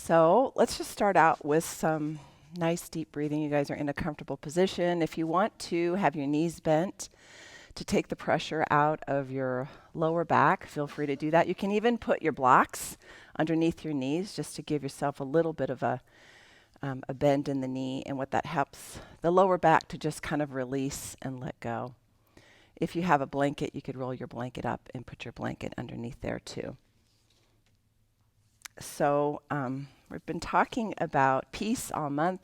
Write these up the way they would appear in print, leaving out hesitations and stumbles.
So let's just start out with some nice deep breathing. You guys are in a comfortable position. If you want to have your knees bent to take the pressure out of your lower back, feel free to do that. You can even put your blocks underneath your knees just to give yourself a little bit of a bend in the knee, and what that helps the lower back to just kind of release and let go. If you have a blanket, you could roll your blanket up and put your blanket underneath there too. So we've been talking about peace all month,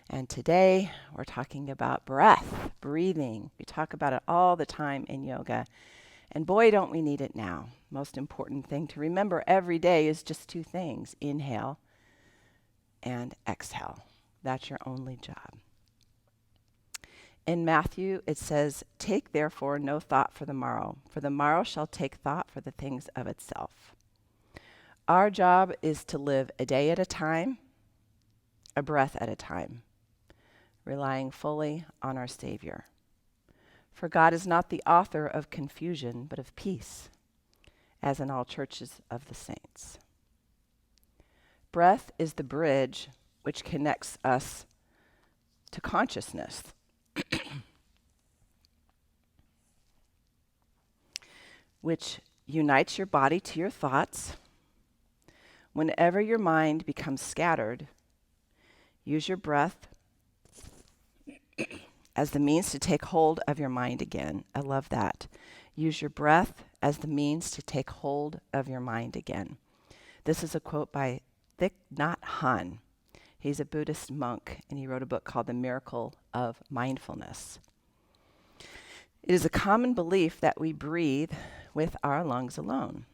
and today we're talking about breath, breathing. We talk about it all the time in yoga, and boy, don't we need it now. Most important thing to remember every day is just two things: inhale and exhale. That's your only job. In Matthew, it says, "Take therefore no thought for the morrow shall take thought for the things of itself." Our job is to live a day at a time, a breath at a time, relying fully on our Savior. For God is not the author of confusion, but of peace, as in all churches of the saints. Breath is the bridge which connects us to consciousness. Which unites your body to your thoughts. Whenever your mind becomes scattered, use your breath as the means to take hold of your mind again. I love that. Use your breath as the means to take hold of your mind again. This is a quote by Thich Nhat Hanh. He's a Buddhist monk, and he wrote a book called The Miracle of Mindfulness. It is a common belief that we breathe with our lungs alone.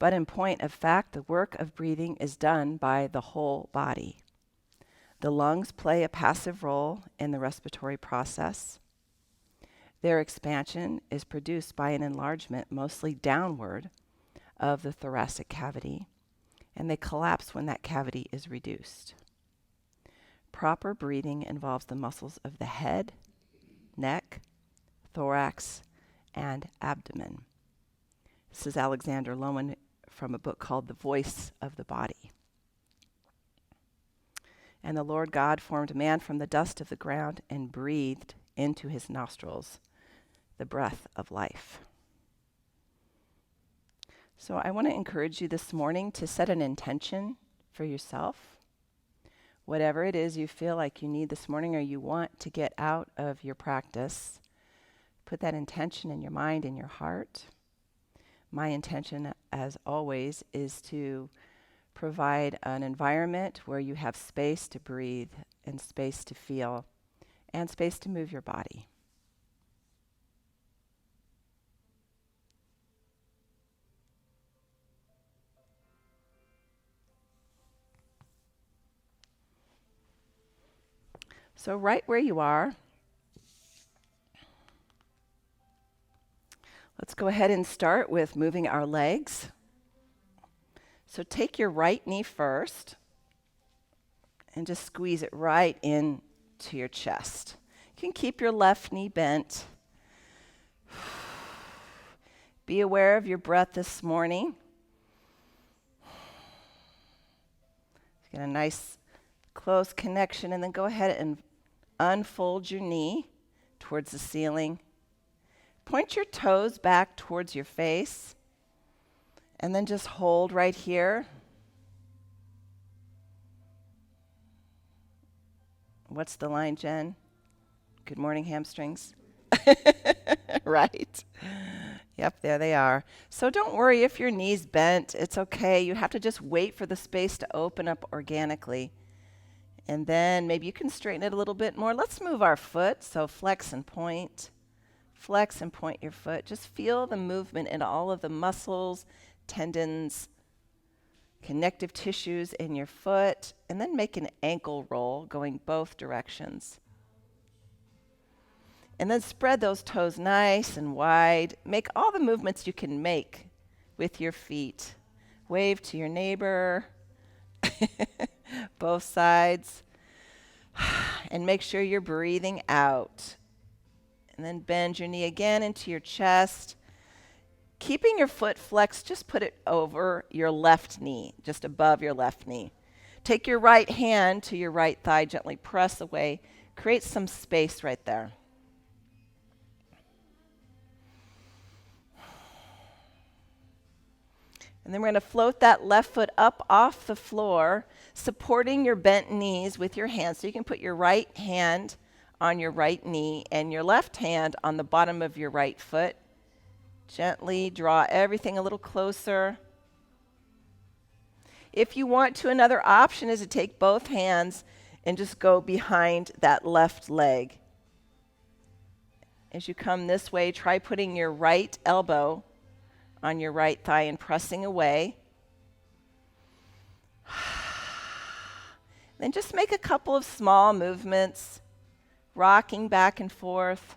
But in point of fact, the work of breathing is done by the whole body. The lungs play a passive role in the respiratory process. Their expansion is produced by an enlargement, mostly downward, of the thoracic cavity, and they collapse when that cavity is reduced. Proper breathing involves the muscles of the head, neck, thorax, and abdomen. This is Alexander Lowen from a book called The Voice of the Body. And the Lord God formed man from the dust of the ground and breathed into his nostrils the breath of life. So I want to encourage you this morning to set an intention for yourself. Whatever it is you feel like you need this morning or you want to get out of your practice, put that intention in your mind and your heart. My intention, as always, is to provide an environment where you have space to breathe and space to feel and space to move your body. So right where you are, let's go ahead and start with moving our legs. So take your right knee first and just squeeze it right in to your chest. You can keep your left knee bent. Be aware of your breath this morning. Get a nice close connection, and then go ahead and unfold your knee towards the ceiling. Point your toes back towards your face, and then just hold right here. What's the line, Jen? Good morning, hamstrings. Right. Yep, there they are. So don't worry if your knee's bent. It's okay. You have to just wait for the space to open up organically. And then maybe you can straighten it a little bit more. Let's move our foot. So flex and point. Flex and point your foot. Just feel the movement in all of the muscles, tendons, connective tissues in your foot, and then make an ankle roll going both directions. And then spread those toes nice and wide. Make all the movements you can make with your feet. Wave to your neighbor, both sides, and make sure you're breathing out. And then bend your knee again into your chest. Keeping your foot flexed, just put it over your left knee, just above your left knee. Take your right hand to your right thigh, gently press away. Create some space right there. And then we're going to float that left foot up off the floor, supporting your bent knees with your hands. So you can put your right hand on your right knee and your left hand on the bottom of your right foot. Gently draw everything a little closer. If you want to, another option is to take both hands and just go behind that left leg. As you come this way, try putting your right elbow on your right thigh and pressing away. Then just make a couple of small movements, rocking back and forth.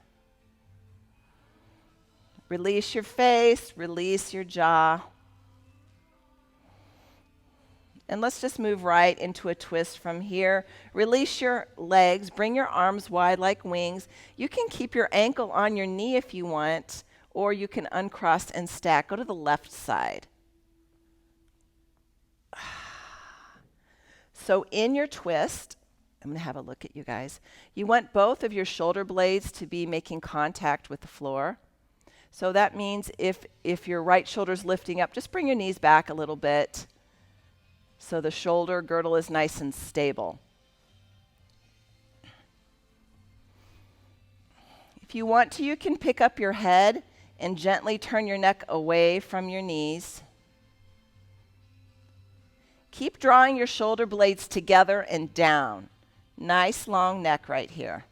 Release your face, release your jaw. And let's just move right into a twist from here. Release your legs, bring your arms wide like wings. You can keep your ankle on your knee if you want, or you can uncross and stack. Go to the left side. So in your twist, I'm going to have a look at you guys. You want both of your shoulder blades to be making contact with the floor. So that means if your right shoulder's lifting up, just bring your knees back a little bit so the shoulder girdle is nice and stable. If you want to, you can pick up your head and gently turn your neck away from your knees. Keep drawing your shoulder blades together and down. Nice long neck right here.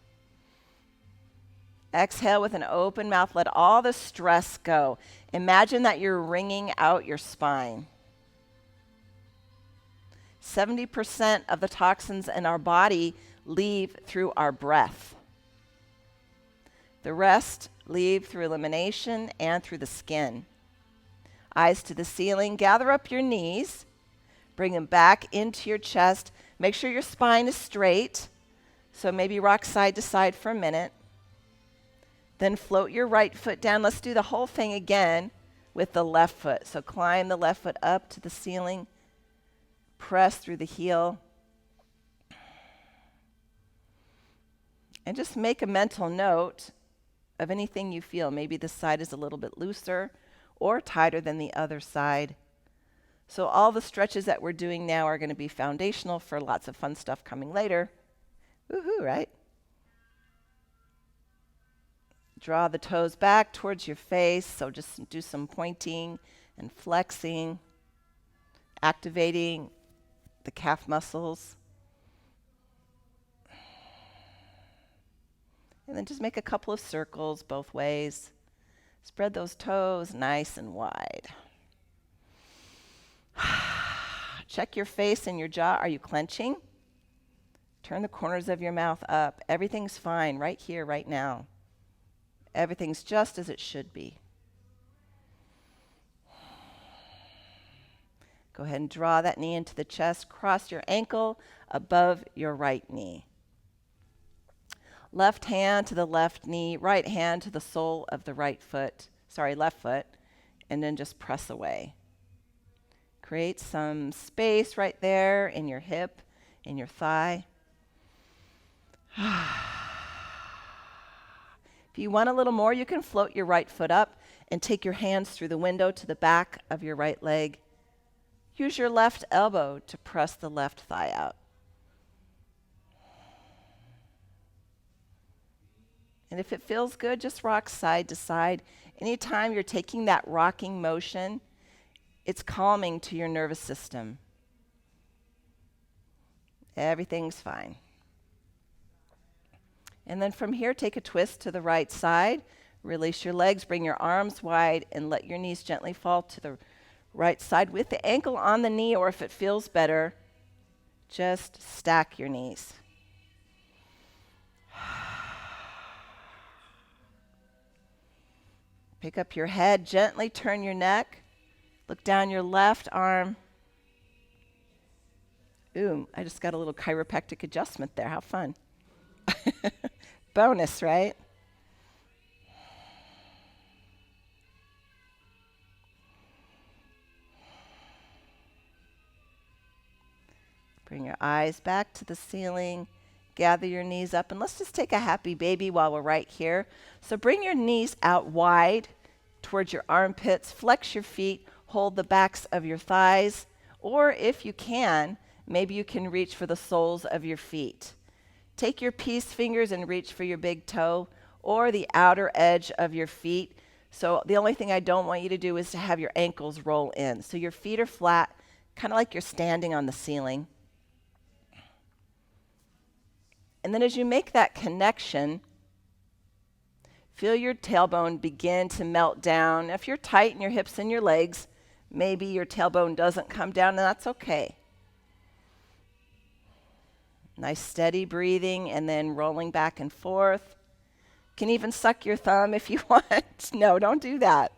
Exhale with an open mouth. Let all the stress go. Imagine that you're wringing out your spine. 70% of the toxins in our body leave through our breath. The rest leave through elimination and through the skin. Eyes to the ceiling. Gather up your knees. Bring them back into your chest. Make sure your spine is straight. So maybe rock side to side for a minute. Then float your right foot down. Let's do the whole thing again with the left foot. So climb the left foot up to the ceiling. Press through the heel. And just make a mental note of anything you feel. Maybe this side is a little bit looser or tighter than the other side. So all the stretches that we're doing now are going to be foundational for lots of fun stuff coming later. Woohoo, right? Draw the toes back towards your face. So just do some pointing and flexing, activating the calf muscles. And then just make a couple of circles both ways. Spread those toes nice and wide. Check your face and your jaw. Are you clenching? Turn the corners of your mouth up. Everything's fine right here, right now. Everything's just as it should be. Go ahead and draw that knee into the chest. Cross your ankle above your right knee. Left hand to the left knee, right hand to the sole of the left foot, and then just press away. Create some space right there in your hip, in your thigh. If you want a little more, you can float your right foot up and take your hands through the window to the back of your right leg. Use your left elbow to press the left thigh out. And if it feels good, just rock side to side. Anytime you're taking that rocking motion, it's calming to your nervous system. Everything's fine. And then from here, take a twist to the right side. Release your legs, bring your arms wide, and let your knees gently fall to the right side with the ankle on the knee, or if it feels better, just stack your knees. Pick up your head, gently turn your neck. Look down your left arm. Ooh, I just got a little chiropractic adjustment there. How fun. Bonus, right? Bring your eyes back to the ceiling. Gather your knees up, and let's just take a happy baby while we're right here. So bring your knees out wide towards your armpits. Flex your feet. Hold the backs of your thighs. Or if you can, maybe you can reach for the soles of your feet. Take your peace fingers and reach for your big toe or the outer edge of your feet. So the only thing I don't want you to do is to have your ankles roll in. So your feet are flat, kind of like you're standing on the ceiling. And then as you make that connection, feel your tailbone begin to melt down. If you're tight in your hips and your legs, maybe your tailbone doesn't come down, and that's okay. Nice steady breathing and then rolling back and forth. Can even suck your thumb if you want. No, don't do that.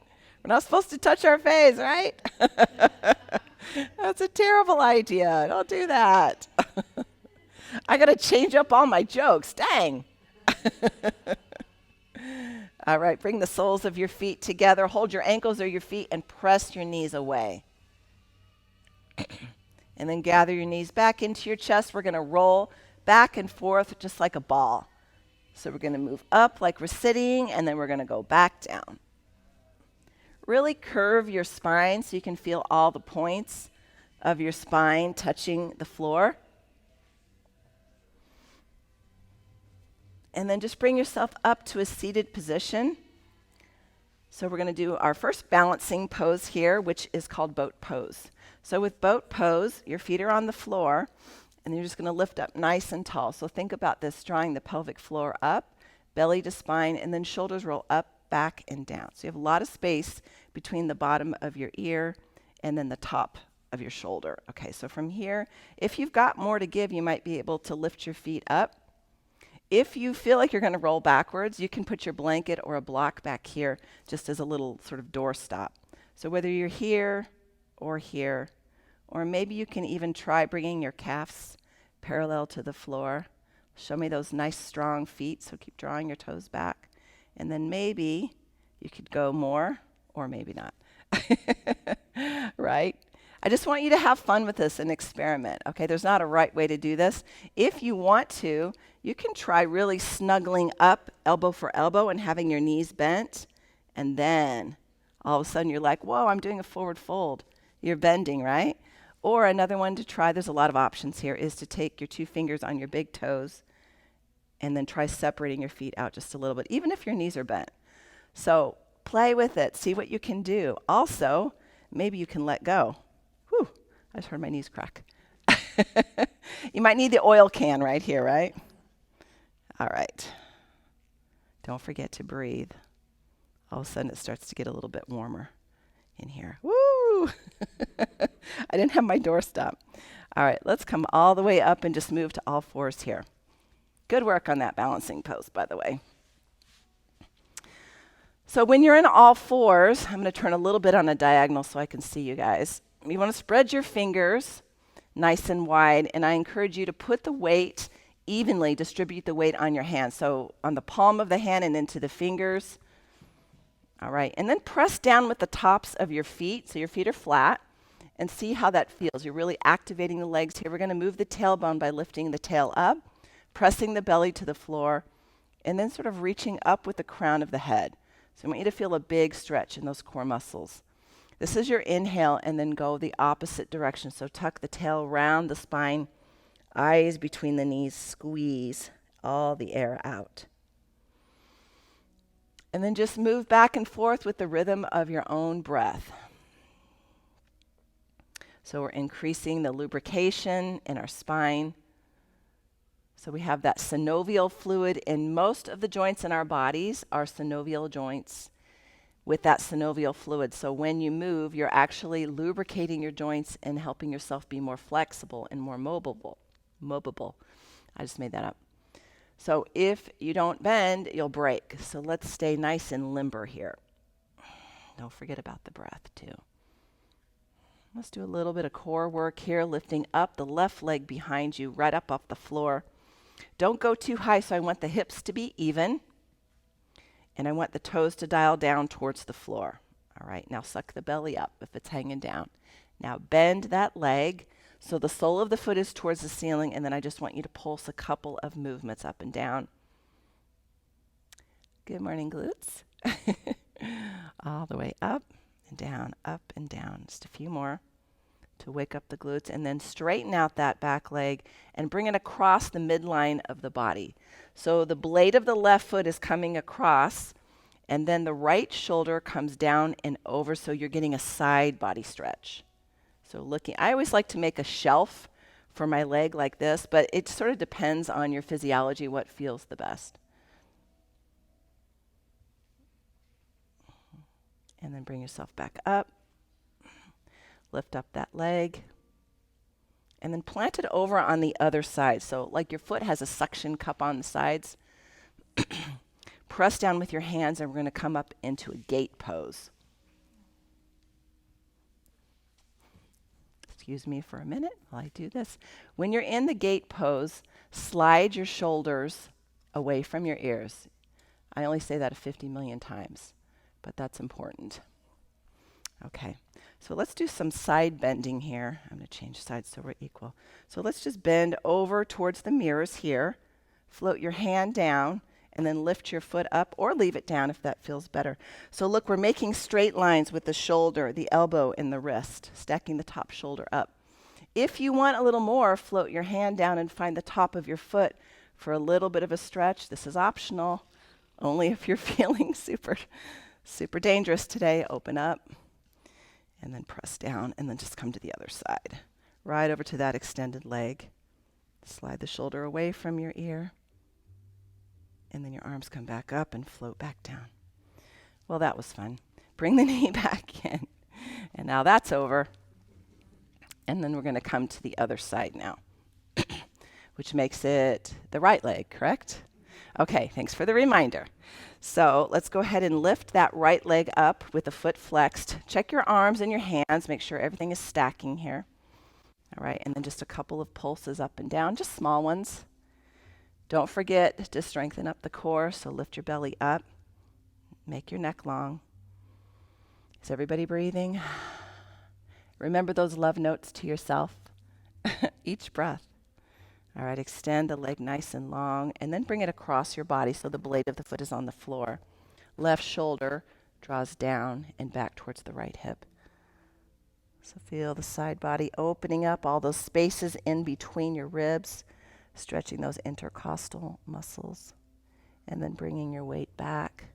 We're not supposed to touch our face, right? That's a terrible idea. Don't do that. I got to change up all my jokes. Dang. All right, bring the soles of your feet together. Hold your ankles or your feet and press your knees away. And then gather your knees back into your chest. We're going to roll back and forth just like a ball. So we're going to move up like we're sitting, and then we're going to go back down. Really curve your spine so you can feel all the points of your spine touching the floor. And then just bring yourself up to a seated position. So we're going to do our first balancing pose here, which is called boat pose. So with boat pose, your feet are on the floor, and you're just going to lift up nice and tall. So think about this, drawing the pelvic floor up, belly to spine, and then shoulders roll up, back, and down. So you have a lot of space between the bottom of your ear and then the top of your shoulder. Okay, so from here, if you've got more to give, you might be able to lift your feet up. If you feel like you're going to roll backwards, you can put your blanket or a block back here just as a little sort of doorstop. So whether you're here, or maybe you can even try bringing your calves parallel to the floor. Show me those nice strong feet, so keep drawing your toes back. And then maybe you could go more, or maybe not. Right? I just want you to have fun with this and experiment, okay? There's not a right way to do this. If you want to, you can try really snuggling up elbow for elbow and having your knees bent, and then all of a sudden you're like, whoa, I'm doing a forward fold. You're bending, right? Or another one to try, there's a lot of options here, is to take your two fingers on your big toes and then try separating your feet out just a little bit, even if your knees are bent. So play with it. See what you can do. Also, maybe you can let go. Whew, I just heard my knees crack. You might need the oil can right here, right? All right. Don't forget to breathe. All of a sudden it starts to get a little bit warmer in here. Woo! I didn't have my door stop. All right, let's come all the way up and just move to all fours here. Good work on that balancing pose, by the way. So when you're in all fours, I'm going to turn a little bit on a diagonal so I can see you guys. You want to spread your fingers nice and wide, and I encourage you to put the weight evenly, distribute the weight on your hand. So on the palm of the hand and into the fingers. All right, and then press down with the tops of your feet, so your feet are flat, and see how that feels. You're really activating the legs here. We're going to move the tailbone by lifting the tail up, pressing the belly to the floor, and then sort of reaching up with the crown of the head. So I want you to feel a big stretch in those core muscles. This is your inhale, and then go the opposite direction. So tuck the tail round the spine, eyes between the knees, squeeze all the air out. And then just move back and forth with the rhythm of your own breath. So we're increasing the lubrication in our spine. So we have that synovial fluid in most of the joints in our bodies, are synovial joints with that synovial fluid. So when you move, you're actually lubricating your joints and helping yourself be more flexible and more mobile. I just made that up. So if you don't bend, you'll break. So let's stay nice and limber here. Don't forget about the breath too. Let's do a little bit of core work here, lifting up the left leg behind you, right up off the floor. Don't go too high, so I want the hips to be even, and I want the toes to dial down towards the floor. All right, now suck the belly up if it's hanging down. Now bend that leg So the sole of the foot is towards the ceiling, and then I just want you to pulse a couple of movements up and down. Good morning, glutes. All the way up and down, up and down. Just a few more to wake up the glutes, and then straighten out that back leg and bring it across the midline of the body. So the blade of the left foot is coming across, and then the right shoulder comes down and over, so you're getting a side body stretch. So looking, I always like to make a shelf for my leg like this, but it sort of depends on your physiology, what feels the best. And then bring yourself back up. Lift up that leg. And then plant it over on the other side. So like your foot has a suction cup on the sides. Press down with your hands, and we're going to come up into a gate pose. Excuse me for a minute while I do this. When you're in the gate pose, slide your shoulders away from your ears. I only say that 50 million times, but that's important. Okay, so let's do some side bending here. I'm going to change sides so we're equal. So let's just bend over towards the mirrors here. Float your hand down, and then lift your foot up, or leave it down if that feels better. So look, we're making straight lines with the shoulder, the elbow, and the wrist, stacking the top shoulder up. If you want a little more, float your hand down and find the top of your foot for a little bit of a stretch. This is optional, only if you're feeling super dangerous today. Open up, and then press down, and then just come to the other side. Right over to that extended leg. Slide the shoulder away from your ear. And then your arms come back up and float back down. Well, that was fun. Bring the knee back in. And now that's over. And then we're going to come to the other side now, which makes it the right leg, correct? Okay, thanks for the reminder. So let's go ahead and lift that right leg up with the foot flexed. Check your arms and your hands. Make sure everything is stacking here. All right, and then just a couple of pulses up and down, just small ones. Don't forget to strengthen up the core, so lift your belly up. Make your neck long. Is everybody breathing? Remember those love notes to yourself. Each breath. All right, extend the leg nice and long, and then bring it across your body so the blade of the foot is on the floor. Left shoulder draws down and back towards the right hip. So feel the side body opening up, all those spaces in between your ribs. Stretching those intercostal muscles, and then bringing your weight back.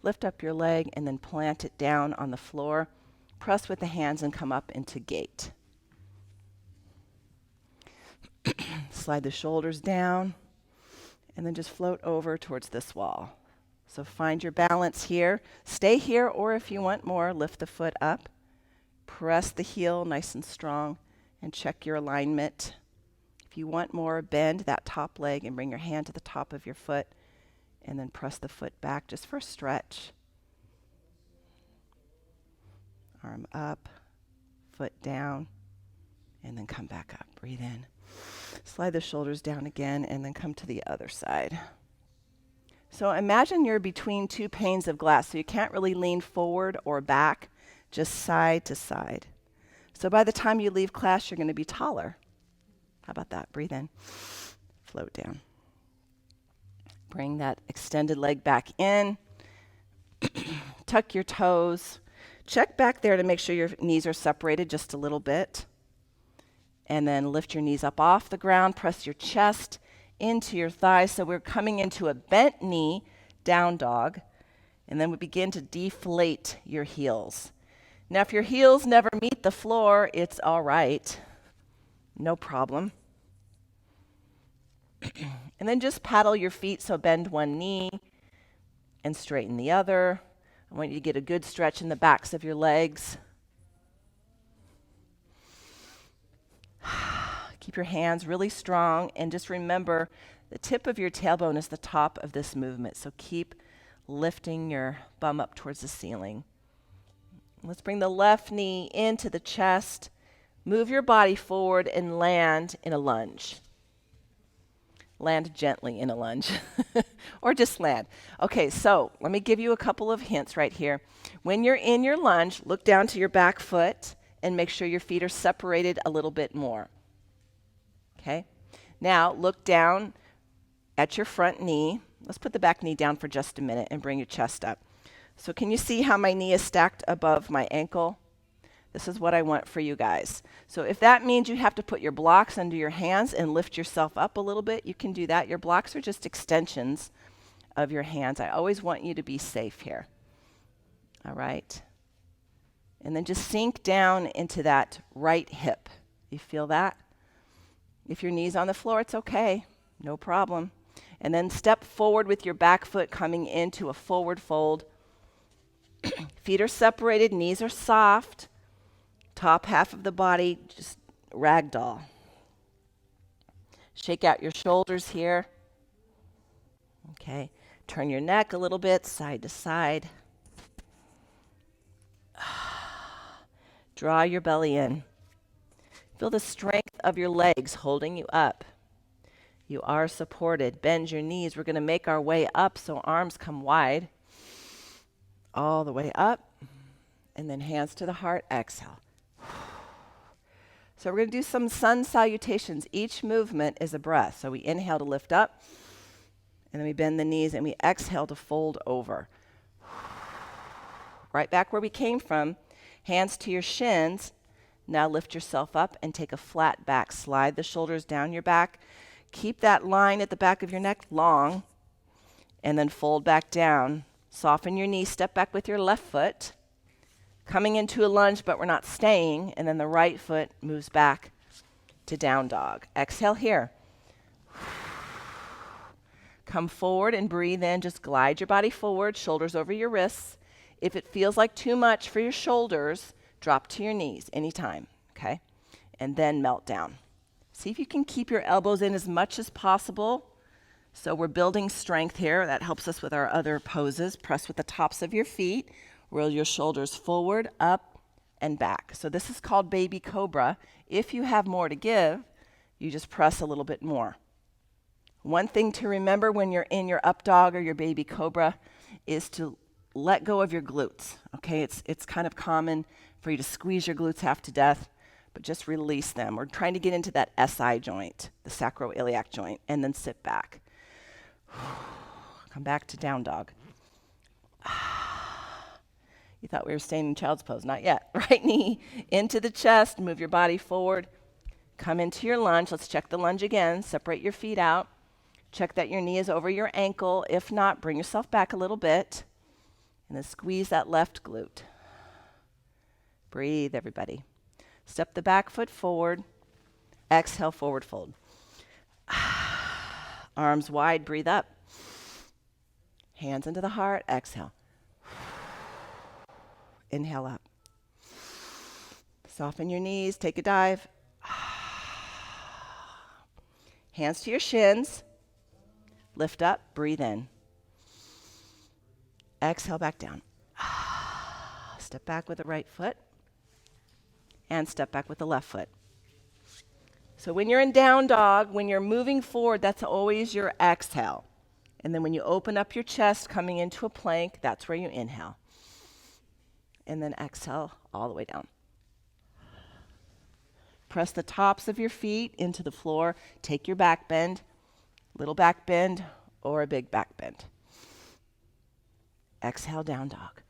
Lift up your leg and then plant it down on the floor. Press with the hands and come up into gate. Slide the shoulders down, and then just float over towards this wall. So find your balance here. Stay here, or if you want more, lift the foot up. Press the heel nice and strong, and check your alignment. If you want more, bend that top leg and bring your hand to the top of your foot, and then press the foot back just for a stretch. Arm up, foot down, and then come back up. Breathe in. Slide the shoulders down again, and then come to the other side. So imagine you're between two panes of glass, so you can't really lean forward or back, just side to side. So by the time you leave class, you're going to be taller. How about that? Breathe in, float down. Bring that extended leg back in. Tuck your toes. Check back there to make sure your knees are separated just a little bit. And then lift your knees up off the ground. Press your chest into your thighs. So we're coming into a bent knee, down dog. And then we begin to deflate your heels. Now, if your heels never meet the floor, it's all right. No problem. And then just paddle your feet, so bend one knee and straighten the other. I want you to get a good stretch in the backs of your legs. Keep your hands really strong, and just remember the tip of your tailbone is the top of this movement, so keep lifting your bum up towards the ceiling. Let's bring the left knee into the chest. Move your body forward and land in a lunge. Land gently in a lunge, or just land. Okay, so let me give you a couple of hints right here. When you're in your lunge, look down to your back foot and make sure your feet are separated a little bit more. Okay? Now look down at your front knee. Let's put the back knee down for just a minute and bring your chest up. So can you see how my knee is stacked above my ankle? This is what I want for you guys. So if that means you have to put your blocks under your hands and lift yourself up a little bit, you can do that. Your blocks are just extensions of your hands. I always want you to be safe here. All right? And then just sink down into that right hip. You feel that? If your knee's on the floor, it's okay. No problem. And then step forward with your back foot coming into a forward fold. Feet are separated, knees are soft. Top half of the body, just ragdoll. Shake out your shoulders here. Okay. Turn your neck a little bit, side to side. Draw your belly in. Feel the strength of your legs holding you up. You are supported. Bend your knees. We're going to make our way up so arms come wide. All the way up. And then hands to the heart. Exhale. So we're going to do some sun salutations. Each movement is a breath. So we inhale to lift up. And then we bend the knees and we exhale to fold over. Right back where we came from. Hands to your shins. Now lift yourself up and take a flat back. Slide the shoulders down your back. Keep that line at the back of your neck long. And then fold back down. Soften your knees. Step back with your left foot. Coming into a lunge, but we're not staying. And then the right foot moves back to down dog. Exhale here. Come forward and breathe in. Just glide your body forward, shoulders over your wrists. If it feels like too much for your shoulders, drop to your knees anytime, okay? And then melt down. See if you can keep your elbows in as much as possible. So we're building strength here. That helps us with our other poses. Press with the tops of your feet. Roll your shoulders forward, up, and back. So this is called baby cobra. If you have more to give, you just press a little bit more. One thing to remember when you're in your up dog or your baby cobra is to let go of your glutes. Okay, it's kind of common for you to squeeze your glutes half to death, but just release them. We're trying to get into that SI joint, the sacroiliac joint, and then sit back. Come back to down dog. You thought we were staying in child's pose. Not yet. Right knee into the chest. Move your body forward. Come into your lunge. Let's check the lunge again. Separate your feet out. Check that your knee is over your ankle. If not, bring yourself back a little bit. And then squeeze that left glute. Breathe, everybody. Step the back foot forward. Exhale, forward fold. Arms wide. Breathe up. Hands into the heart. Exhale. Inhale up. Soften your knees. Take a dive. Hands to your shins. Lift up. Breathe in. Exhale back down. Step back with the right foot. And step back with the left foot. So when you're in down dog, when you're moving forward, that's always your exhale. And then when you open up your chest, coming into a plank, that's where you inhale. And then exhale all the way down. Press the tops of your feet into the floor. Take your back bend, little back bend or a big back bend. Exhale, down dog.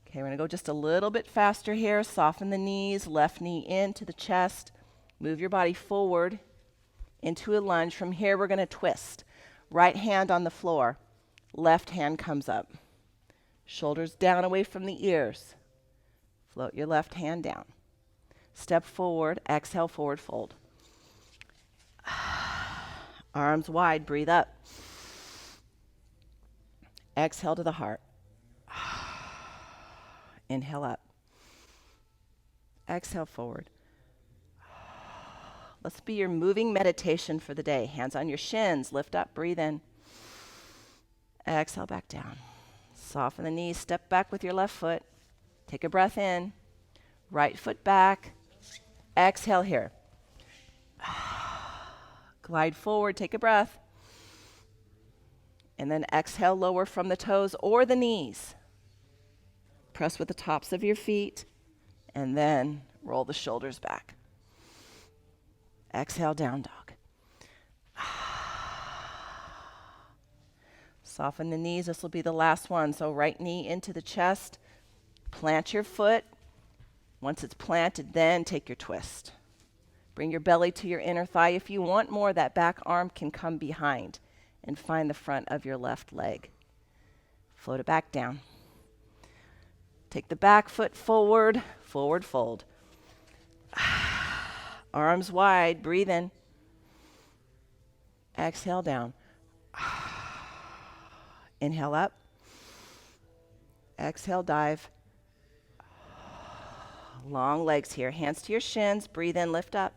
Okay, we're going to go just a little bit faster here. Soften the knees, left knee into the chest. Move your body forward into a lunge. From here, we're going to twist. Right hand on the floor. Left hand comes up. Shoulders down away from the ears. Float your left hand down. Step forward, exhale, forward fold. Arms wide, breathe up. Exhale to the heart. Inhale up. Exhale forward. Let's be your moving meditation for the day. Hands on your shins, lift up, breathe in. Exhale back down. Soften the knees, step back with your left foot. Take a breath in. Right foot back. Exhale here. Glide forward, take a breath. And then exhale, lower from the toes or the knees. Press with the tops of your feet. And then roll the shoulders back. Exhale, down dog. Soften the knees. This will be the last one. So right knee into the chest. Plant your foot. Once it's planted, then take your twist. Bring your belly to your inner thigh. If you want more, that back arm can come behind and find the front of your left leg. Float it back down. Take the back foot forward, forward fold. Arms wide, breathe in. Exhale down. Inhale up. Exhale, dive. Long legs here. Hands to your shins. Breathe in, lift up.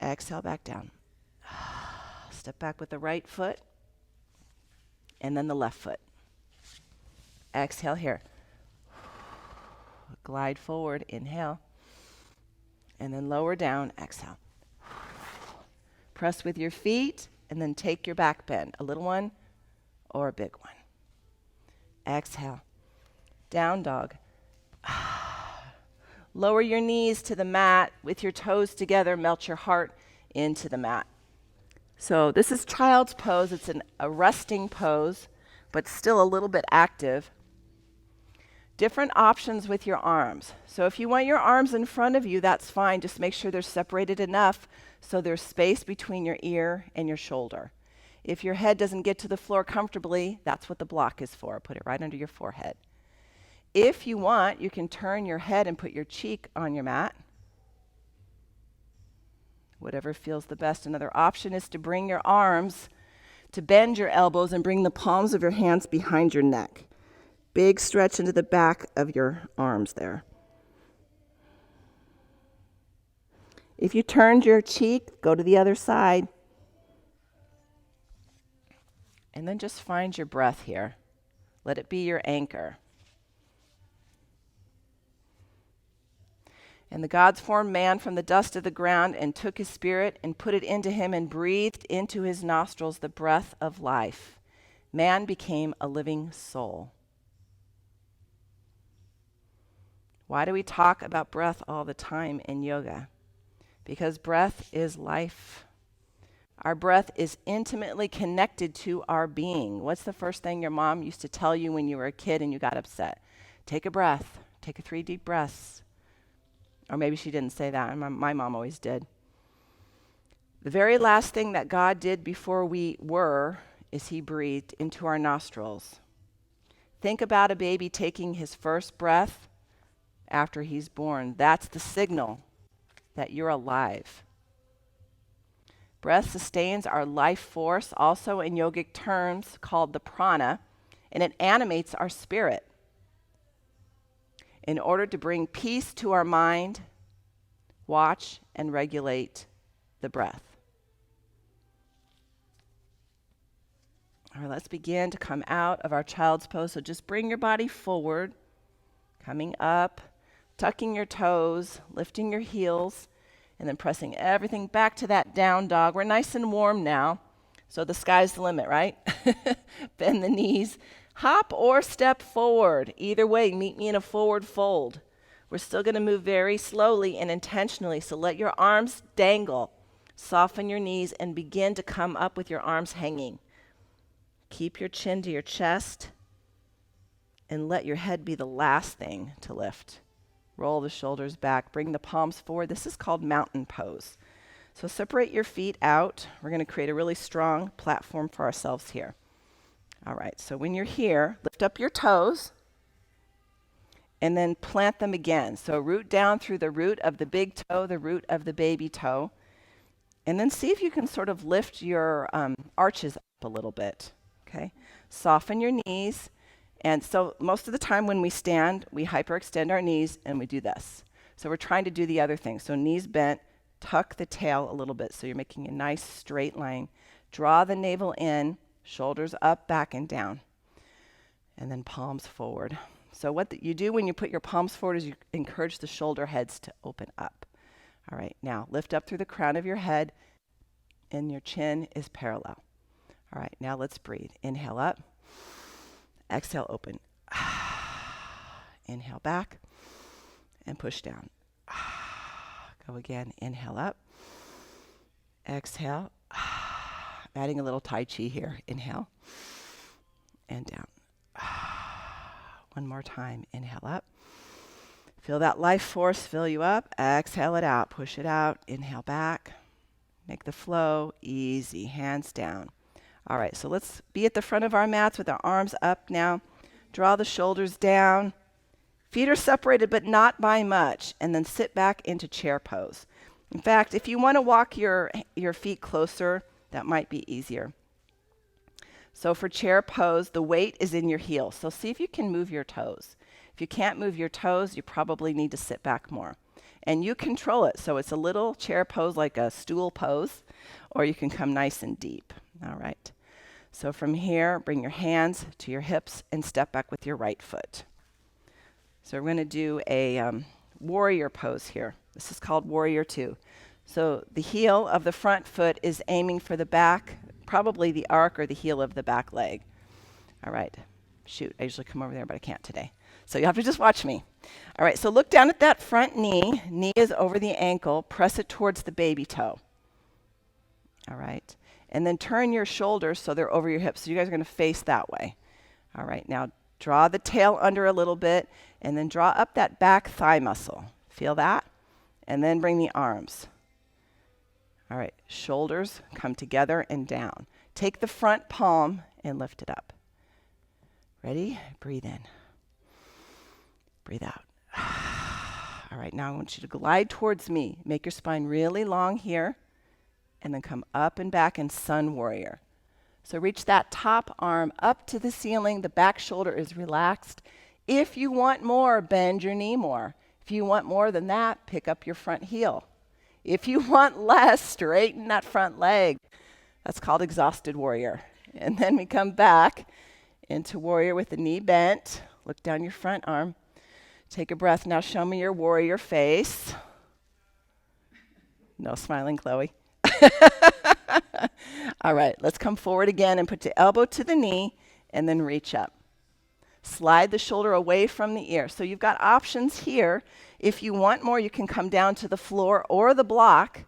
Exhale, back down. Step back with the right foot. And then the left foot. Exhale here. Glide forward. Inhale. And then lower down. Exhale. Press with your feet. And then take your back bend. A little one or a big one. Exhale. Down dog. Lower your knees to the mat with your toes together. Melt your heart into the mat. So this is child's pose. It's a resting pose, but still a little bit active. Different options with your arms. So if you want your arms in front of you, that's fine. Just make sure they're separated enough so there's space between your ear and your shoulder. If your head doesn't get to the floor comfortably, that's what the block is for. Put it right under your forehead. If you want, you can turn your head and put your cheek on your mat. Whatever feels the best. Another option is to bring your arms, to bend your elbows and bring the palms of your hands behind your neck. Big stretch into the back of your arms there. If you turned your cheek, go to the other side. And then just find your breath here. Let it be your anchor. And the gods formed man from the dust of the ground and took his spirit and put it into him and breathed into his nostrils the breath of life. Man became a living soul. Why do we talk about breath all the time in yoga? Because breath is life. Our breath is intimately connected to our being. What's the first thing your mom used to tell you when you were a kid and you got upset? Take a breath. Take 3 deep breaths. Or maybe she didn't say that. My mom always did. The very last thing that God did before we were is he breathed into our nostrils. Think about a baby taking his first breath after he's born. That's the signal that you're alive. Breath sustains our life force, also in yogic terms called the prana, and it animates our spirit. In order to bring peace to our mind, watch and regulate the breath. All right, let's begin to come out of our child's pose. So just bring your body forward, coming up, tucking your toes, lifting your heels, and then pressing everything back to that down dog. We're nice and warm now, so the sky's the limit, right? Bend the knees. Hop or step forward. Either way, meet me in a forward fold. We're still going to move very slowly and intentionally, so let your arms dangle. Soften your knees and begin to come up with your arms hanging. Keep your chin to your chest and let your head be the last thing to lift. Roll the shoulders back. Bring the palms forward. This is called mountain pose. So separate your feet out. We're going to create a really strong platform for ourselves here. All right, so when you're here, lift up your toes and then plant them again. So root down through the root of the big toe, the root of the baby toe, and then see if you can sort of lift your arches up a little bit, okay? Soften your knees. And so most of the time when we stand, we hyperextend our knees and we do this. So we're trying to do the other thing. So knees bent, tuck the tail a little bit so you're making a nice straight line. Draw the navel in. Shoulders up, back, and down. And then palms forward. So what you do when you put your palms forward is you encourage the shoulder heads to open up. All right, now lift up through the crown of your head and your chin is parallel. All right, now let's breathe. Inhale up. Exhale, open. Inhale back and push down. Go again. Inhale up. Exhale. Adding a little Tai Chi here. Inhale and down. One more time. Inhale up. Feel that life force fill you up. Exhale it out. Push it out. Inhale back. Make the flow easy. Hands down. All right, so let's be at the front of our mats with our arms up now. Draw the shoulders down. Feet are separated, but not by much. And then sit back into chair pose. In fact, if you want to walk your feet closer, that might be easier. So for chair pose, the weight is in your heels. So see if you can move your toes. If you can't move your toes, you probably need to sit back more. And you control it. So it's a little chair pose like a stool pose, or you can come nice and deep. All right. So from here, bring your hands to your hips and step back with your right foot. So we're going to do a warrior pose here. This is called Warrior 2. So the heel of the front foot is aiming for the back, probably the arc or the heel of the back leg. All right. Shoot, I usually come over there, but I can't today. So you have to just watch me. All right, so look down at that front knee. Knee is over the ankle. Press it towards the baby toe. All right. And then turn your shoulders so they're over your hips. So you guys are going to face that way. All right, now draw the tail under a little bit and then draw up that back thigh muscle. Feel that? And then bring the arms. All right, shoulders come together and down. Take the front palm and lift it up. Ready? Breathe in. Breathe out. All right, now I want you to glide towards me. Make your spine really long here, and then come up and back in Sun Warrior. So reach that top arm up to the ceiling. The back shoulder is relaxed. If you want more, bend your knee more. If you want more than that, pick up your front heel. If you want less, straighten that front leg. That's called Exhausted Warrior. And then we come back into Warrior with the knee bent. Look down your front arm. Take a breath. Now show me your warrior face. No smiling, Chloe. All right, let's come forward again and put the elbow to the knee and then reach up. Slide the shoulder away from the ear. So you've got options here. If you want more, you can come down to the floor or the block.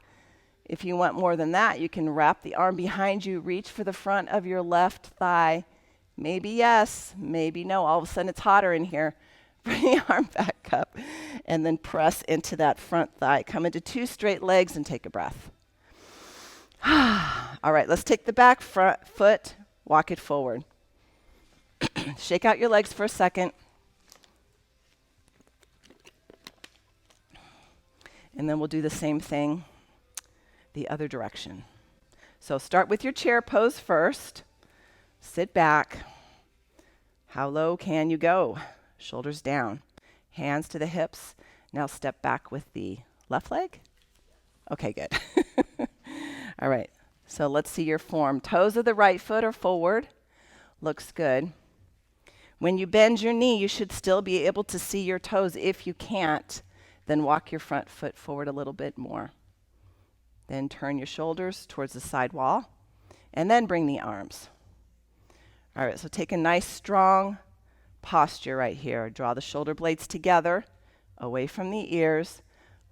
If you want more than that, you can wrap the arm behind you, reach for the front of your left thigh. Maybe yes, maybe no. All of a sudden it's hotter in here. Bring the arm back up and then press into that front thigh. Come into two straight legs and take a breath. All right, let's take the back front foot, walk it forward. Shake out your legs for a second. And then we'll do the same thing the other direction. So start with your chair pose first. Sit back. How low can you go? Shoulders down. Hands to the hips. Now step back with the left leg. Okay, good. All right, so let's see your form. Toes of the right foot are forward. Looks good. When you bend your knee, you should still be able to see your toes. If you can't, then walk your front foot forward a little bit more. Then turn your shoulders towards the side wall, and then bring the arms. All right, so take a nice, strong posture right here. Draw the shoulder blades together, away from the ears.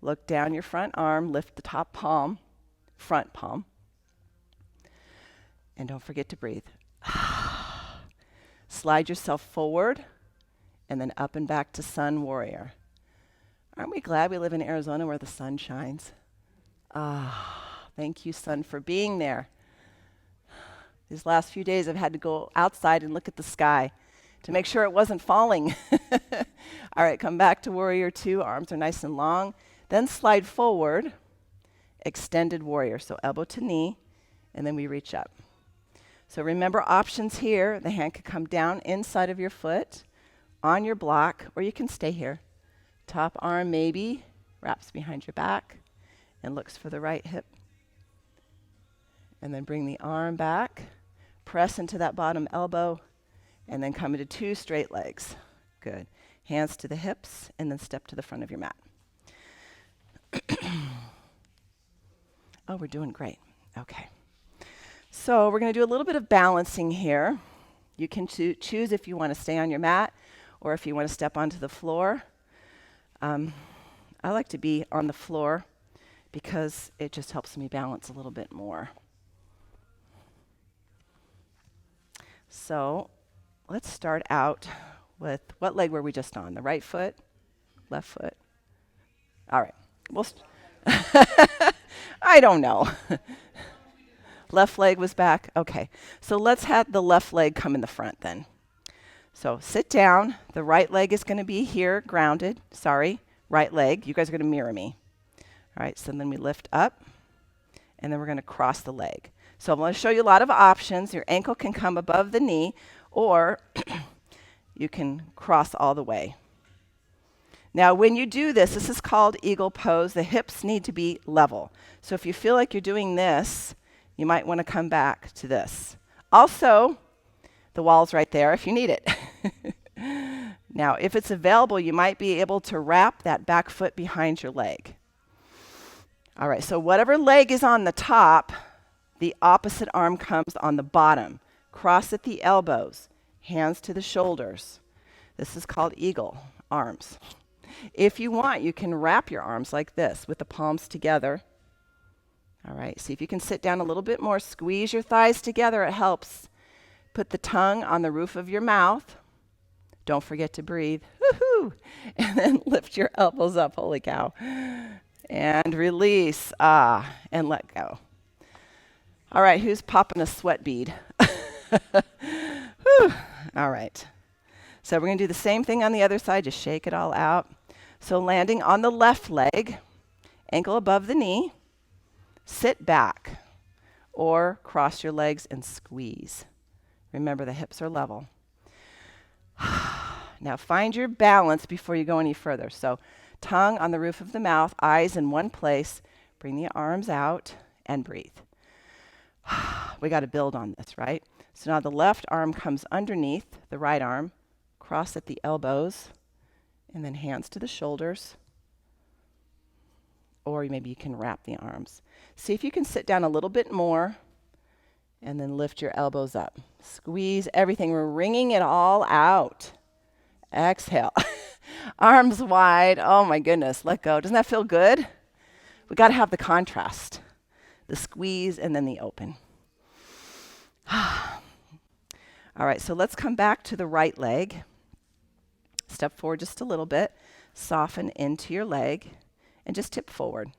Look down your front arm, lift the top palm, front palm. And don't forget to breathe. Slide yourself forward, and then up and back to Sun Warrior. Aren't we glad we live in Arizona where the sun shines? Thank you, sun, for being there. These last few days I've had to go outside and look at the sky to make sure it wasn't falling. All right, come back to Warrior 2. Arms are nice and long. Then slide forward, extended warrior. So elbow to knee, and then we reach up. So remember options here. The hand could come down inside of your foot, on your block, or you can stay here. Top arm maybe wraps behind your back and looks for the right hip. And then bring the arm back, press into that bottom elbow, and then come into two straight legs. Good. Hands to the hips, and then step to the front of your mat. Oh, we're doing great. Okay. So we're going to do a little bit of balancing here. You can choose if you want to stay on your mat or if you want to step onto the floor. I like to be on the floor because it just helps me balance a little bit more. So let's start out with, what leg were we just on? The right foot? Left foot? All right. I don't know. Left leg was back? Okay. So let's have the left leg come in the front then. So sit down. The right leg is going to be here, grounded. Sorry, right leg. You guys are going to mirror me. All right, so then we lift up, and then we're going to cross the leg. So I'm going to show you a lot of options. Your ankle can come above the knee, or you can cross all the way. Now, when you do this, this is called eagle pose. The hips need to be level. So if you feel like you're doing this, you might want to come back to this. Also, the wall's right there if you need it. Now, if it's available, you might be able to wrap that back foot behind your leg. All right, so whatever leg is on the top, the opposite arm comes on the bottom. Cross at the elbows, hands to the shoulders. This is called eagle arms. If you want, you can wrap your arms like this with the palms together. All right, see if you can sit down a little bit more. Squeeze your thighs together. It helps. Put the tongue on the roof of your mouth. Don't forget to breathe. Woohoo! And then lift your elbows up. Holy cow. And release. And let go. All right, who's popping a sweat bead? Whew. All right. So we're going to do the same thing on the other side. Just shake it all out. So landing on the left leg, ankle above the knee, sit back or cross your legs and squeeze. Remember, the hips are level. Now find your balance before you go any further. So tongue on the roof of the mouth, eyes in one place. Bring the arms out and breathe. We got to build on this, right? So now the left arm comes underneath the right arm. Cross at the elbows, and then hands to the shoulders. Or maybe you can wrap the arms. See if you can sit down a little bit more, and then lift your elbows up. Squeeze everything. We're wringing it all out. Exhale. Arms wide. Oh my goodness. Let go. Doesn't that feel good? We got to have the contrast. The squeeze and then the open. All right, so let's come back to the right leg. Step forward just a little bit. Soften into your leg and just tip forward.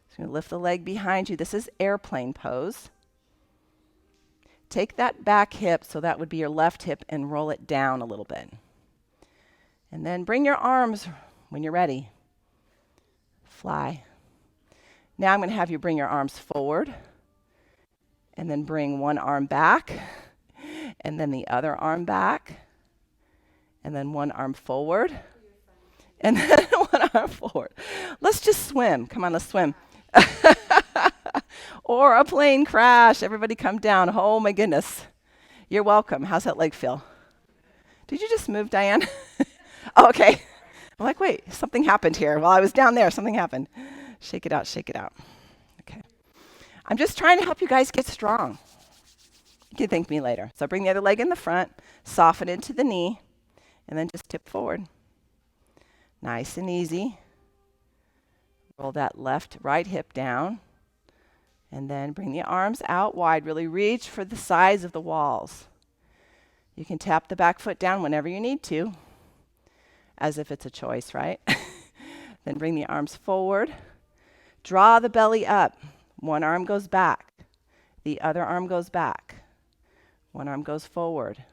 So you're going to lift the leg behind you. This is airplane pose. Take that back hip, so that would be your left hip, and roll it down a little bit. And then bring your arms when you're ready. Fly. Now I'm going to have you bring your arms forward, and then bring one arm back, and then the other arm back, and then one arm forward, and then one arm forward. Let's just swim. Come on, let's swim. Or a plane crash. Everybody come down. Oh, my goodness. You're welcome. How's that leg feel? Did you just move, Diane? Oh, okay. I'm like, wait, something happened here. While I was down there, something happened. Shake it out, shake it out. Okay. I'm just trying to help you guys get strong. You can thank me later. So bring the other leg in the front, soften into the knee, and then just tip forward. Nice and easy. Roll that right hip down, and then bring the arms out wide. Really reach for the sides of the walls. You can tap the back foot down whenever you need to, as if it's a choice, right? Then bring the arms forward. Draw the belly up. One arm goes back. The other arm goes back. One arm goes forward,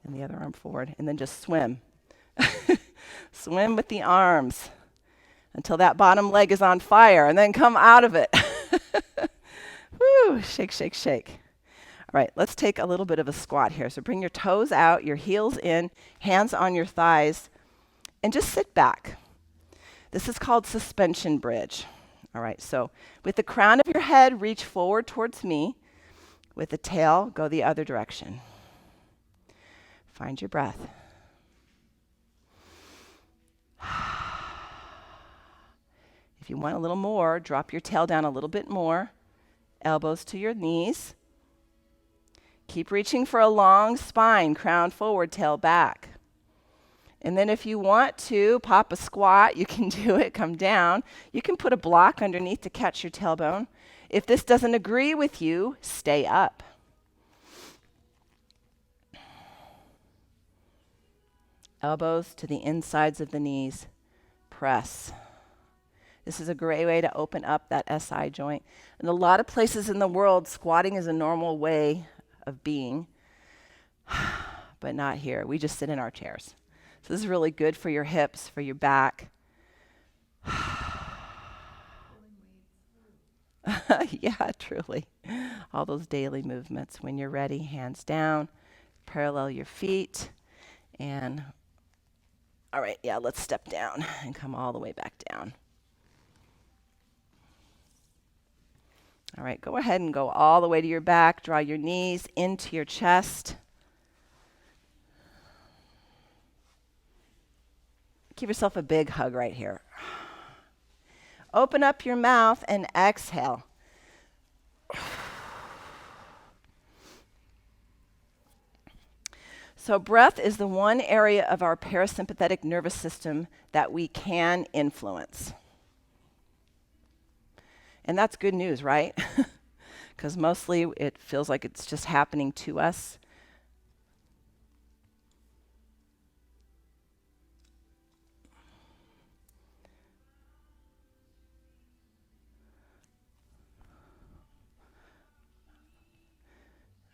and the other arm forward, and then just swim. Swim with the arms until that bottom leg is on fire, and then come out of it. Woo, shake, shake, shake. All right, let's take a little bit of a squat here. So bring your toes out, your heels in, hands on your thighs, and just sit back. This is called suspension bridge. All right, so with the crown of your head, reach forward towards me. With the tail, go the other direction. Find your breath. If you want a little more, drop your tail down a little bit more. Elbows to your knees. Keep reaching for a long spine, crown forward, tail back. And then if you want to pop a squat, you can do it, come down. You can put a block underneath to catch your tailbone. If this doesn't agree with you, stay up. Elbows to the insides of the knees. Press. This is a great way to open up that SI joint. In a lot of places in the world, squatting is a normal way of being, but not here. We just sit in our chairs. So this is really good for your hips, for your back. Yeah, truly. All those daily movements. When you're ready, hands down, parallel your feet, and all right, yeah, let's step down and come all the way back down. All right, go ahead and go all the way to your back. Draw your knees into your chest. Give yourself a big hug right here. Open up your mouth and exhale. So breath is the one area of our parasympathetic nervous system that we can influence. And that's good news, right? Because mostly it feels like it's just happening to us.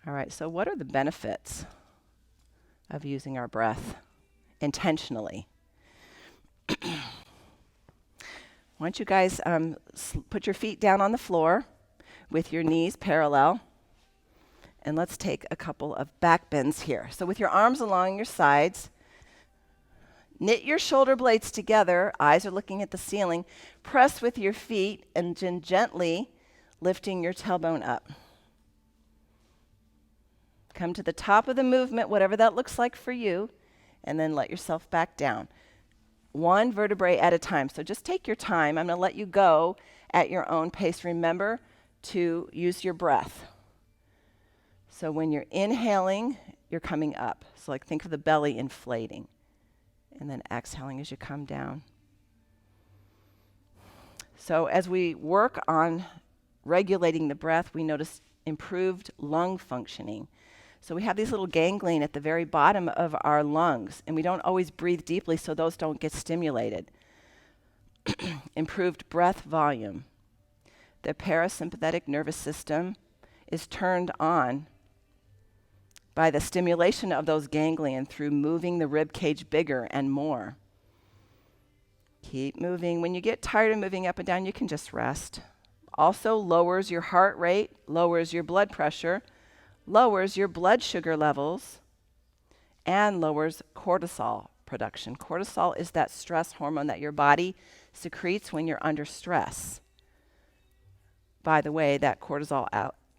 All right, so what are the benefits of using our breath intentionally? Why don't you guys put your feet down on the floor with your knees parallel, and let's take a couple of back bends here. So with your arms along your sides, knit your shoulder blades together, eyes are looking at the ceiling, press with your feet, and then gently lifting your tailbone up. Come to the top of the movement, whatever that looks like for you, and then let yourself back down. One vertebrae at a time. So just take your time. I'm going to let you go at your own pace. Remember to use your breath. So when you're inhaling, you're coming up. So like think of the belly inflating. And then exhaling as you come down. So as we work on regulating the breath, we notice improved lung functioning. So we have these little ganglion at the very bottom of our lungs, and we don't always breathe deeply, so those don't get stimulated. Improved breath volume. The parasympathetic nervous system is turned on by the stimulation of those ganglion through moving the rib cage bigger and more. Keep moving. When you get tired of moving up and down, you can just rest. Also lowers your heart rate, lowers your blood pressure, lowers your blood sugar levels, and lowers cortisol production. Cortisol is that stress hormone that your body secretes when you're under stress. By the way, that cortisol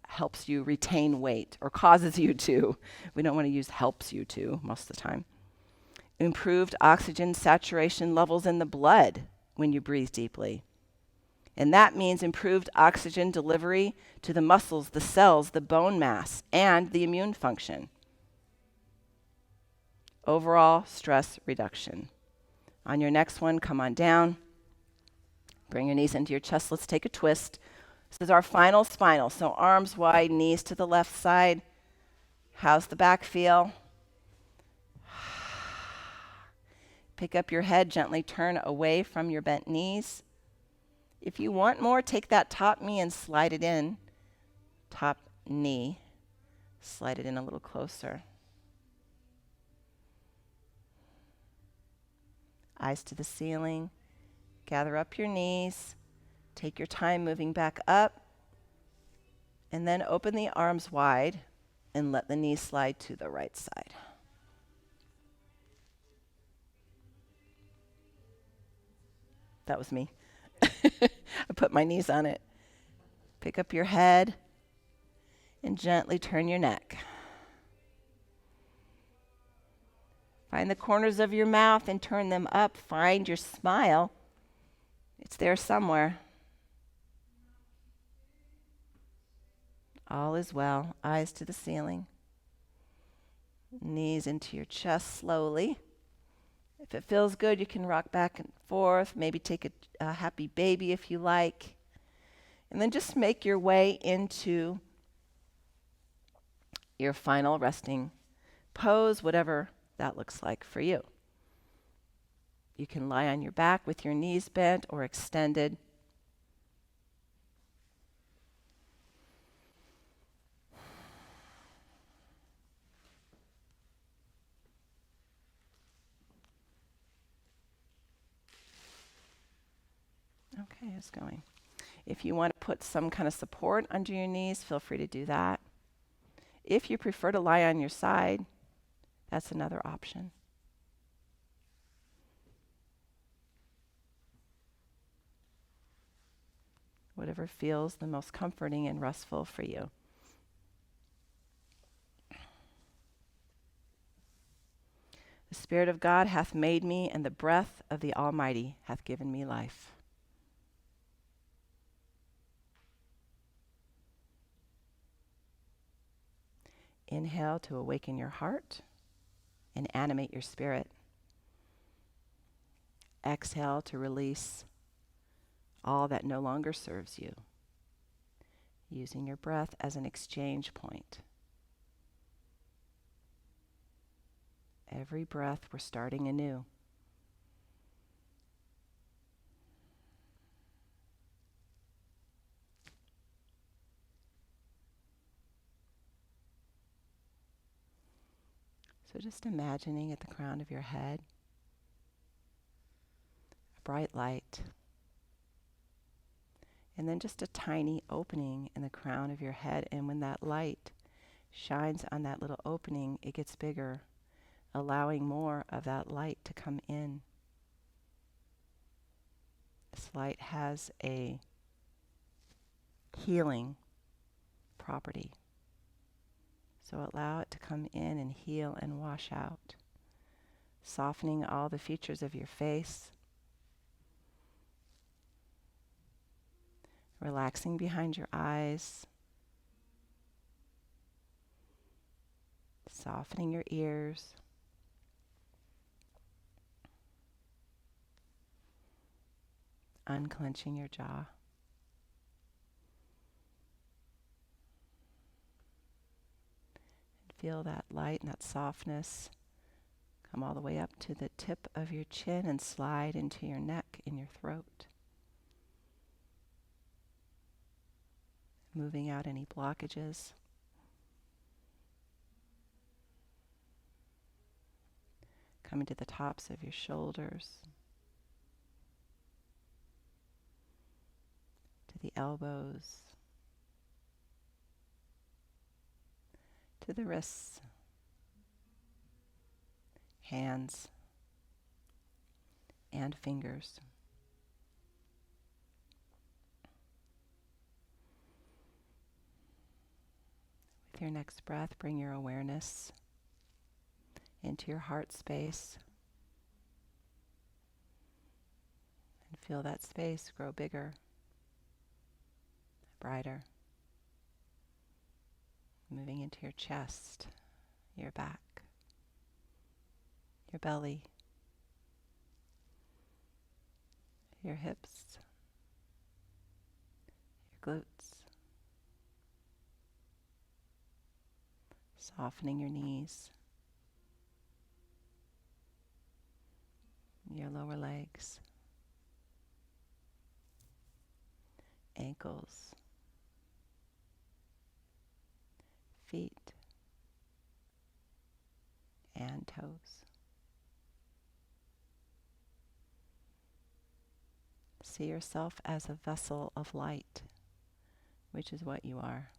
helps you retain weight, or causes you to. We don't want to use helps you to most of the time. Improved oxygen saturation levels in the blood when you breathe deeply. And that means improved oxygen delivery to the muscles, the cells, the bone mass, and the immune function. Overall stress reduction. On your next one, come on down. Bring your knees into your chest. Let's take a twist. This is our final spinal. So arms wide, knees to the left side. How's the back feel? Pick up your head, gently turn away from your bent knees. If you want more, take that top knee and slide it in. Top knee. Slide it in a little closer. Eyes to the ceiling. Gather up your knees. Take your time moving back up. And then open the arms wide and let the knees slide to the right side. That was me. I put my knees on it. Pick up your head and gently turn your neck. Find the corners of your mouth and turn them up. Find your smile. It's there somewhere. All is well. Eyes to the ceiling. Knees into your chest slowly. If it feels good, you can rock back and forth. Maybe take a happy baby if you like. And then just make your way into your final resting pose, whatever that looks like for you. You can lie on your back with your knees bent or extended. Okay, it's going. If you want to put some kind of support under your knees, feel free to do that. If you prefer to lie on your side, that's another option. Whatever feels the most comforting and restful for you. The Spirit of God hath made me, and the breath of the Almighty hath given me life. Inhale to awaken your heart and animate your spirit. Exhale to release all that no longer serves you, using your breath as an exchange point. Every breath, we're starting anew. So just imagining at the crown of your head, a bright light, and then just a tiny opening in the crown of your head. And when that light shines on that little opening, it gets bigger, allowing more of that light to come in. This light has a healing property. So allow it to come in and heal and wash out, softening all the features of your face, relaxing behind your eyes, softening your ears, unclenching your jaw. Feel that light and that softness come all the way up to the tip of your chin and slide into your neck and your throat. Moving out any blockages. Coming to the tops of your shoulders, to the elbows, to the wrists, hands, and fingers. With your next breath, bring your awareness into your heart space and feel that space grow bigger, brighter. Moving into your chest, your back, your belly, your hips, your glutes, softening your knees, your lower legs, ankles, feet, and toes. See yourself as a vessel of light, which is what you are.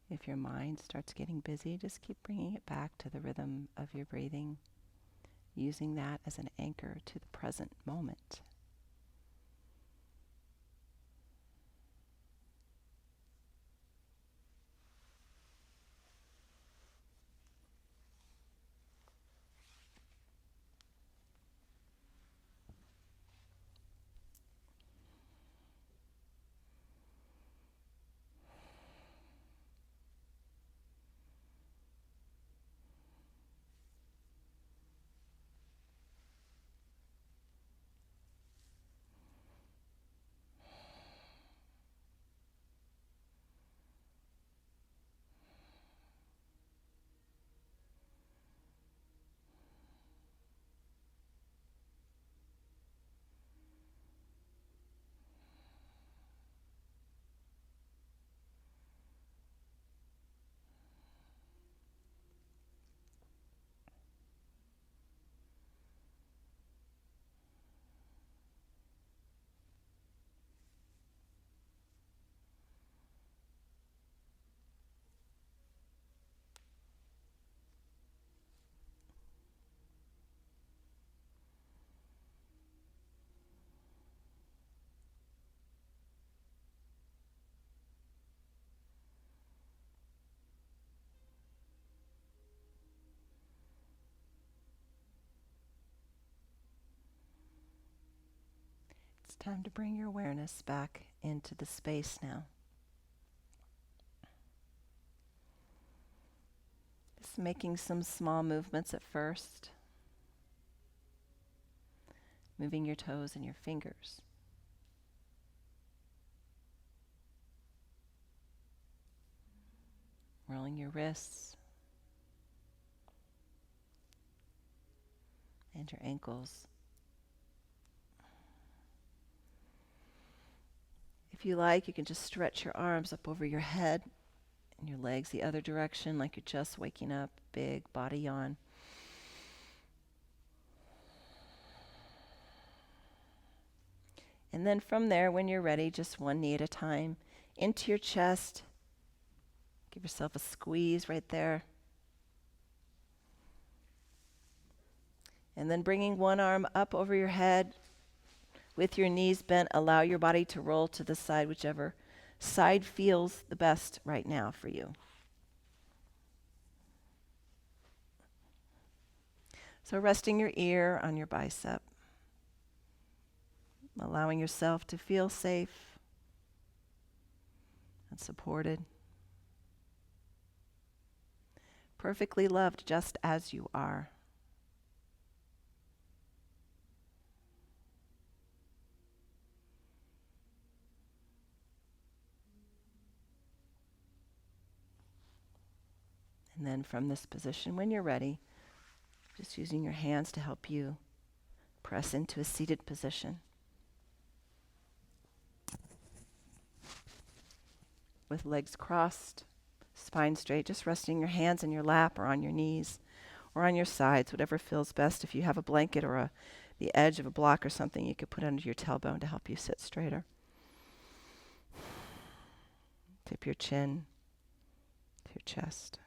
If your mind starts getting busy, just keep bringing it back to the rhythm of your breathing, using that as an anchor to the present moment. It's time to bring your awareness back into the space now. Just making some small movements at first. Moving your toes and your fingers. Rolling your wrists and your ankles. If you like, you can just stretch your arms up over your head and your legs the other direction, like you're just waking up. Big body yawn. And then from there, when you're ready, just one knee at a time, into your chest. Give yourself a squeeze right there. And then bringing one arm up over your head with your knees bent, allow your body to roll to the side, whichever side feels the best right now for you. So resting your ear on your bicep, allowing yourself to feel safe and supported, perfectly loved just as you are. And then from this position, when you're ready, just using your hands to help you press into a seated position. With legs crossed, spine straight, just resting your hands in your lap or on your knees or on your sides, whatever feels best. If you have a blanket or the edge of a block or something, you could put under your tailbone to help you sit straighter. Tip your chin to your chest.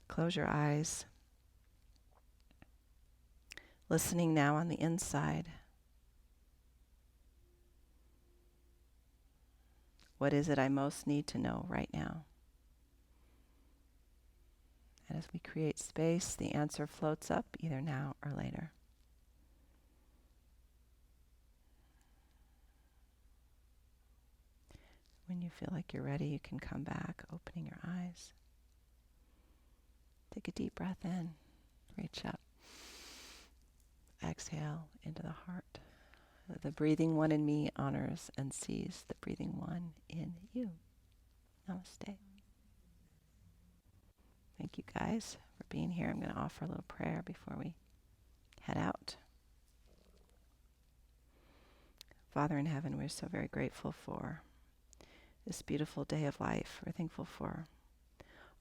Close your eyes. Listening now on the inside. What is it I most need to know right now? And as we create space, the answer floats up either now or later. When you feel like you're ready, you can come back, opening your eyes. Take a deep breath in. Reach up. Exhale into the heart. The breathing one in me honors and sees the breathing one in you. Namaste. Thank you guys for being here. I'm going to offer a little prayer before we head out. Father in heaven, we're so very grateful for this beautiful day of life. We're thankful for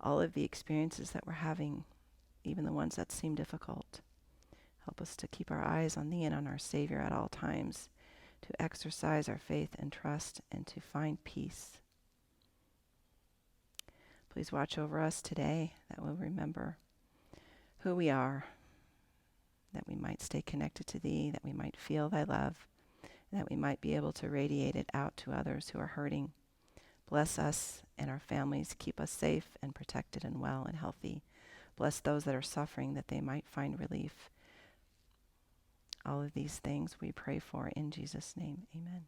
all of the experiences that we're having, even the ones that seem difficult. Help us to keep our eyes on thee and on our Savior at all times, to exercise our faith and trust, and to find peace. Please watch over us today, that we'll remember who we are, that we might stay connected to thee, that we might feel thy love, and that we might be able to radiate it out to others who are hurting. Bless us and our families. Keep us safe and protected and well and healthy. Bless those that are suffering, that they might find relief. All of these things we pray for in Jesus' name. Amen.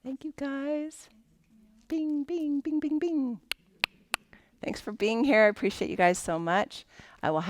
Thank you, guys. Bing, bing, bing, bing, bing. Thanks for being here. I appreciate you guys so much. I will have